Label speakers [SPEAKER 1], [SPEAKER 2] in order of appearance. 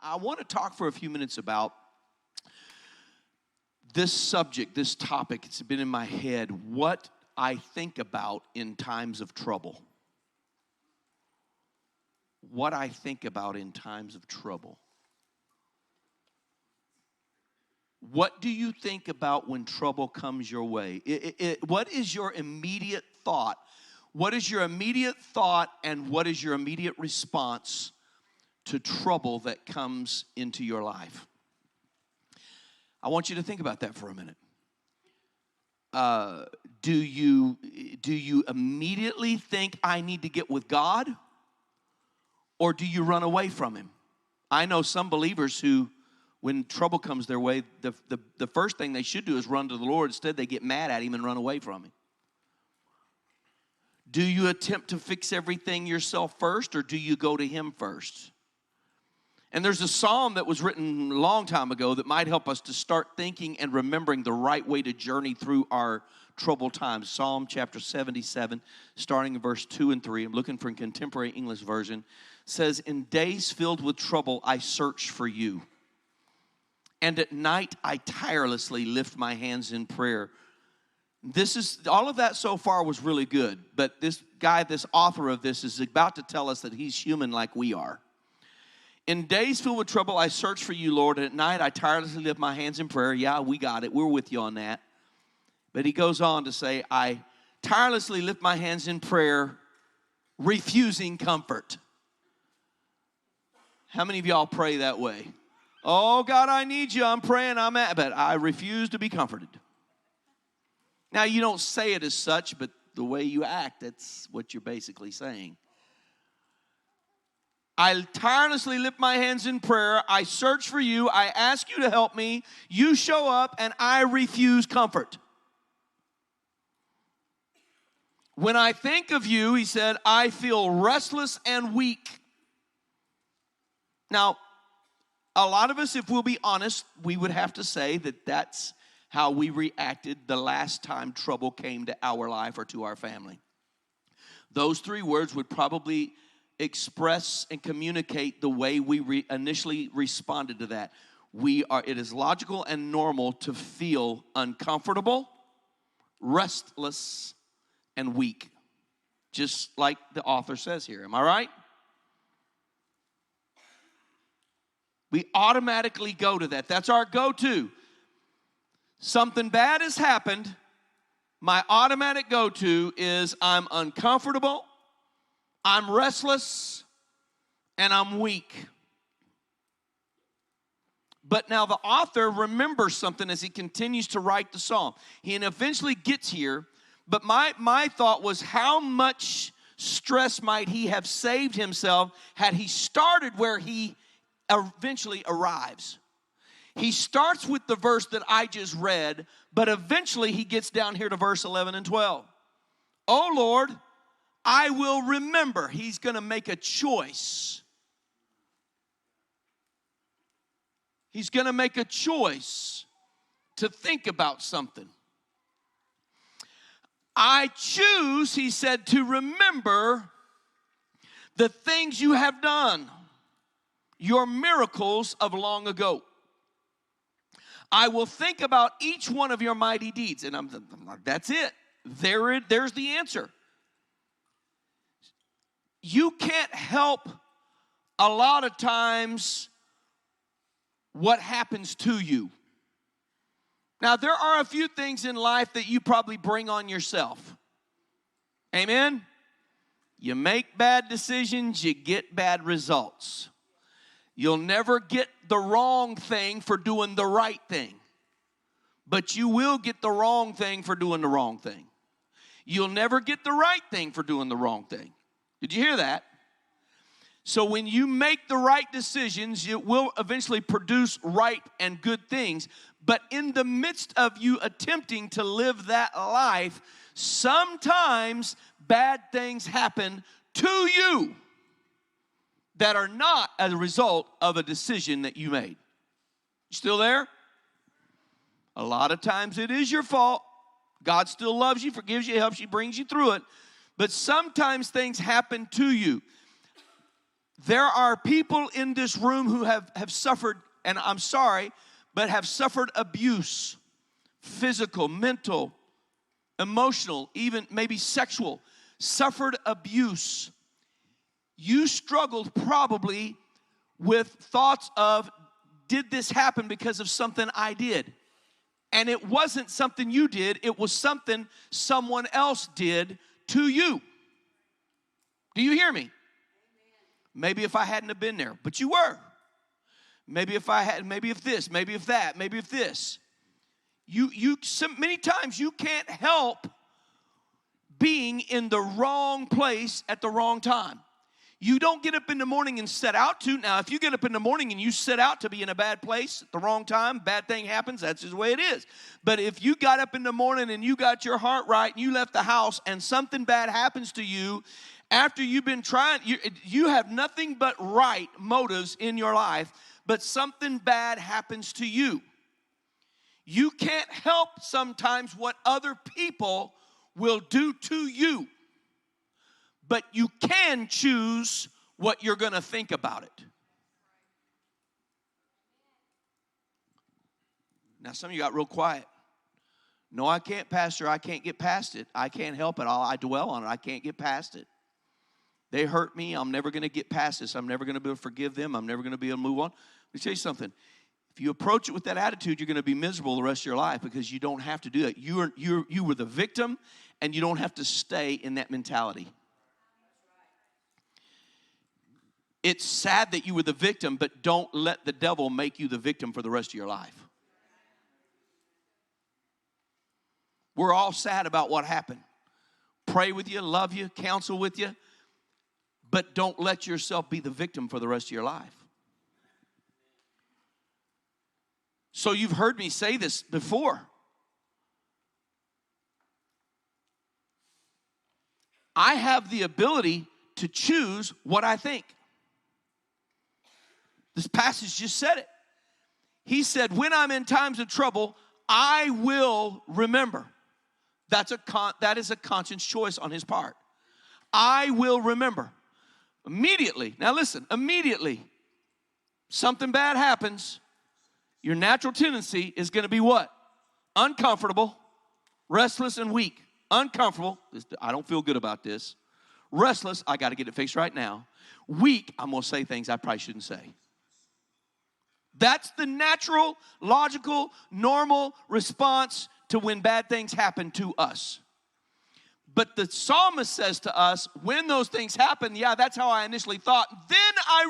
[SPEAKER 1] I want to talk for a few minutes about this subject, this topic. It's been in my head, what I think about in times of trouble. What I think about in times of trouble. What do you think about when trouble comes your way? What is your immediate thought? What is your immediate thought and what is your immediate response to trouble that comes into your life? I want you to think about that for a minute. Do you immediately think I need to get with God? Or do you run away from Him? I know some believers who, when trouble comes their way, the first thing they should do is run to the Lord. Instead, they get mad at Him and run away from Him. Do you attempt to fix everything yourself first, or do you go to Him first? And there's a psalm that was written a long time ago that might help us to start thinking and remembering the right way to journey through our troubled times. Psalm chapter 77, starting in verse 2 and 3. I'm looking for a contemporary English version. Says, "In days filled with trouble, I search for you. And at night, I tirelessly lift my hands in prayer." All of that so far was really good. But this guy, this author of this, is about to tell us that he's human like we are. "In days filled with trouble, I search for you, Lord. And at night, I tirelessly lift my hands in prayer." Yeah, we got it. We're with you on that. But he goes on to say, "I tirelessly lift my hands in prayer, refusing comfort." How many of y'all pray that way? "Oh, God, I need you. I'm praying. but I refuse to be comforted." Now, you don't say it as such, but the way you act, that's what you're basically saying. "I tirelessly lift my hands in prayer. I search for you. I ask you to help me. You show up, and I refuse comfort. When I think of you," he said, "I feel restless and weak." Now, a lot of us, if we'll be honest, we would have to say that that's how we reacted the last time trouble came to our life or to our family. Those three words would probably express and communicate the way we initially responded to that. It is logical and normal to feel uncomfortable, restless, and weak. Just like the author says here. Am I right? We automatically go to that. That's our go-to. Something bad has happened. My automatic go-to is I'm uncomfortable, I'm restless, and I'm weak. But now the author remembers something as he continues to write the psalm. He eventually gets here, but my thought was, how much stress might he have saved himself had he started where he eventually arrives? He starts with the verse that I just read, but eventually he gets down here to verse 11 and 12. "Oh Lord, I will remember." He's going to make a choice. He's going to make a choice to think about something. "I choose," he said, "to remember the things you have done, your miracles of long ago. I will think about each one of your mighty deeds." And I'm like, that's it. There's the answer. You can't help a lot of times what happens to you. Now, there are a few things in life that you probably bring on yourself. Amen? You make bad decisions, you get bad results. You'll never get the wrong thing for doing the right thing, but you will get the wrong thing for doing the wrong thing. You'll never get the right thing for doing the wrong thing. Did you hear that? So when you make the right decisions, it will eventually produce right and good things. But in the midst of you attempting to live that life, sometimes bad things happen to you that are not as a result of a decision that you made. You still there? A lot of times it is your fault. God still loves you, forgives you, helps you, brings you through it. But sometimes things happen to you. There are people in this room who have suffered, and I'm sorry, but have suffered abuse, physical, mental, emotional, even maybe sexual, suffered abuse. You struggled probably with thoughts of, did this happen because of something I did? And it wasn't something you did, it was something someone else did to you. Do you hear me? Maybe if I hadn't have been there, but you were. Maybe if I had, maybe if this, maybe if that, maybe if this. Many times you can't help being in the wrong place at the wrong time. You don't get up in the morning and set out to. Now, if you get up in the morning and you set out to be in a bad place at the wrong time, bad thing happens, that's just the way it is. But if you got up in the morning and you got your heart right and you left the house and something bad happens to you, after you've been trying, you have nothing but right motives in your life, but something bad happens to you. You can't help sometimes what other people will do to you, but you can choose what you're going to think about it. Now, some of you got real quiet. No, I can't, Pastor. I can't get past it. I can't help it. I dwell on it. I can't get past it. They hurt me. I'm never going to get past this. I'm never going to be able to forgive them. I'm never going to be able to move on. Let me tell you something. If you approach it with that attitude, you're going to be miserable the rest of your life because you don't have to do it. You were the victim, and you don't have to stay in that mentality. It's sad that you were the victim, but don't let the devil make you the victim for the rest of your life. We're all sad about what happened. Pray with you, love you, counsel with you, but don't let yourself be the victim for the rest of your life. So you've heard me say this before. I have the ability to choose what I think. This passage just said it. He said, when I'm in times of trouble, I will remember. That is a conscious choice on his part. I will remember. Immediately, now listen, immediately, something bad happens, your natural tendency is going to be what? Uncomfortable, restless, and weak. Uncomfortable, I don't feel good about this. Restless, I got to get it fixed right now. Weak, I'm going to say things I probably shouldn't say. That's the natural, logical, normal response to when bad things happen to us. But the psalmist says to us, when those things happen, yeah, that's how I initially thought. Then I